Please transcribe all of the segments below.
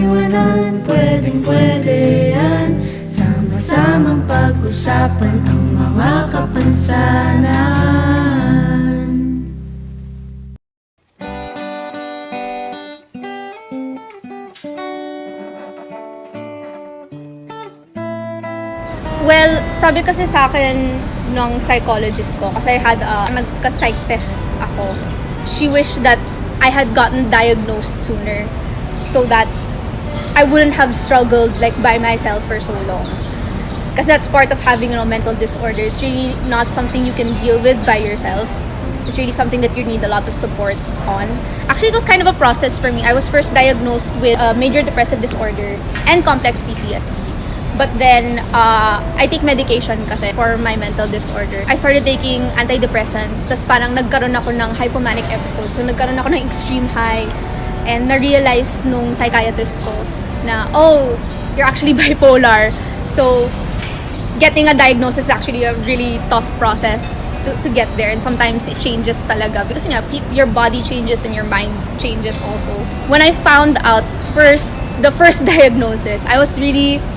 iwanan, pwedeng-pwede yan. Sama-samang pag-usapan ang mga kapansanan. Well, sabi kasi sa akin ng psychologist ko, kasi I had nagka-psych test ako. She wished that I had gotten diagnosed sooner so that I wouldn't have struggled like by myself for so long. Kasi that's part of having a mental disorder. It's really not something you can deal with by yourself. It's really something that you need a lot of support on. Actually, it was kind of a process for me. I was first diagnosed with a major depressive disorder and complex PTSD. But then, I take medication kasi for my mental disorder. I started taking antidepressants. Tapos parang nagkaroon ako ng hypomanic episodes. So nagkaroon ako ng extreme high. And na-realize nung psychiatrist ko na, oh, you're actually bipolar. So, getting a diagnosis is actually a really tough process to get there. And sometimes it changes talaga. Because your body changes and your mind changes also. When I found out the first diagnosis, I was relieved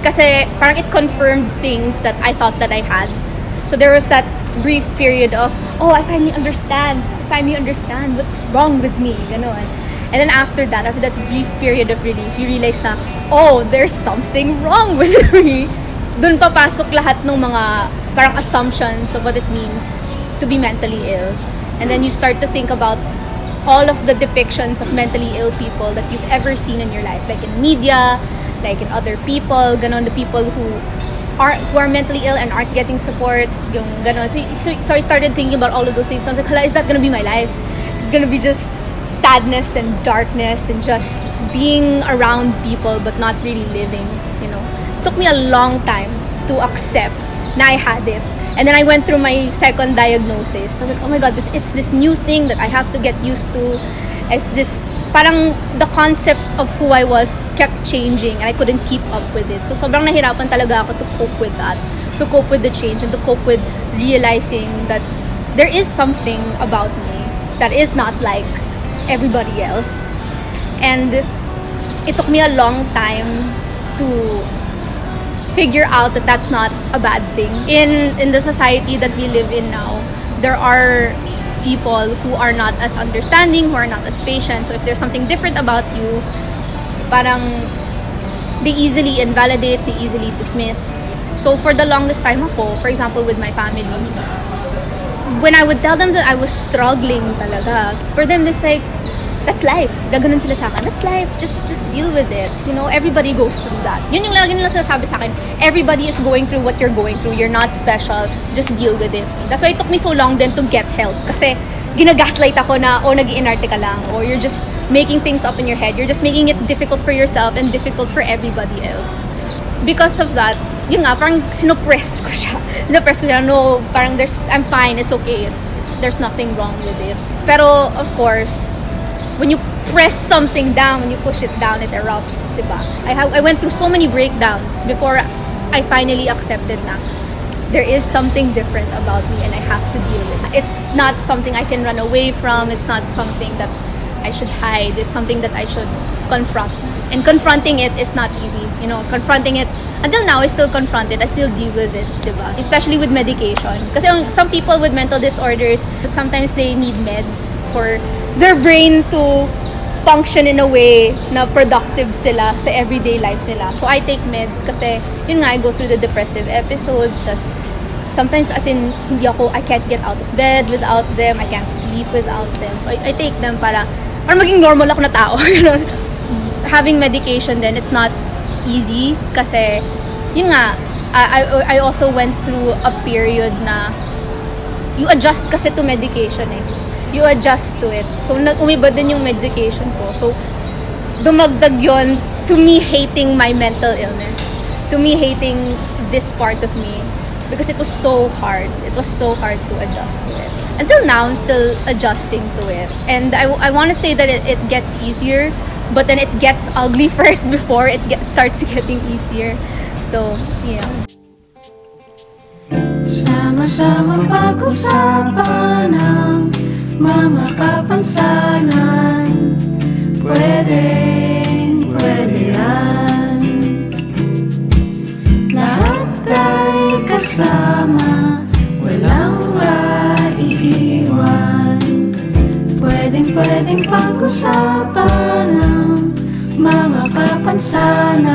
kasi parang it confirmed things that I thought that I had. So there was that brief period of, oh, I finally understand what's wrong with me, ganon. And then after that brief period of relief, you realize na, oh, there's something wrong with me. Dun papasok lahat ng mga parang assumptions of what it means to be mentally ill. And then you start to think about all of the depictions of mentally ill people that you've ever seen in your life, like in media, like in other people, ganon, the people who are mentally ill and aren't getting support, yung ganon. So I started thinking about all of those things. And I was like, hala, is that gonna be my life? Is it gonna be just sadness and darkness and just being around people but not really living, you know? It took me a long time to accept na I had it. And then I went through my second diagnosis. I was like, oh my God, it's this new thing that I have to get used to. It's this, parang the concept of who I was kept changing and I couldn't keep up with it. So sobrang nahirapan talaga ako to cope with that, to cope with the change and to cope with realizing that there is something about me that is not like everybody else. And it took me a long time to figure out that that's not a bad thing. In the society that we live in now, there are people who are not as understanding, who are not as patient. So if there's something different about you, parang they easily invalidate, they easily dismiss. So for the longest time ako, for example with my family, when I would tell them that I was struggling talaga, for them it's like, that's life. Gaganon sila sa akin. That's life. Just deal with it. You know, everybody goes through that. Yun yung lagi nila sinasabi sa akin. Everybody is going through what you're going through. You're not special. Just deal with it. That's why it took me so long then to get help. Kasi ginagaslight ako na, oh, nag-iinarte ka lang. Or you're just making things up in your head. You're just making it difficult for yourself and difficult for everybody else. Because of that, yun nga, parang sinoppress ko siya. No, parang I'm fine. It's okay. There's nothing wrong with it. Pero, of course, when you press something down, when you push it down, it erupts, diba? I went through so many breakdowns before I finally accepted na there is something different about me and I have to deal with it. It's not something I can run away from. It's not something that I should hide. It's something that I should confront. And confronting it is not easy. You know, confronting it, until now I still confront it. I still deal with it, diba? Especially with medication. Kasi some people with mental disorders, sometimes they need meds for their brain to function in a way na productive sila sa everyday life nila. So I take meds kasi yun nga, I go through the depressive episodes. Tas sometimes as in I can't get out of bed without them. I can't sleep without them. So I take them para maging normal ako na tao. Having medication then, it's not easy kasi yun nga, I also went through a period na you adjust kasi to medication eh. You adjust to it. So, umiba din yung medication ko. So, dumagdag yon to me hating my mental illness. To me hating this part of me. Because it was so hard. It was so hard to adjust to it. Until now, I'm still adjusting to it. And I want to say that it gets easier, but then it gets ugly first before it starts getting easier. So, yeah. Sama-sama pag-usapan ang mga kapansanan, pwede magkasama, walang maiiwan. Pwedeng pag-usapan ang mga kapansanan.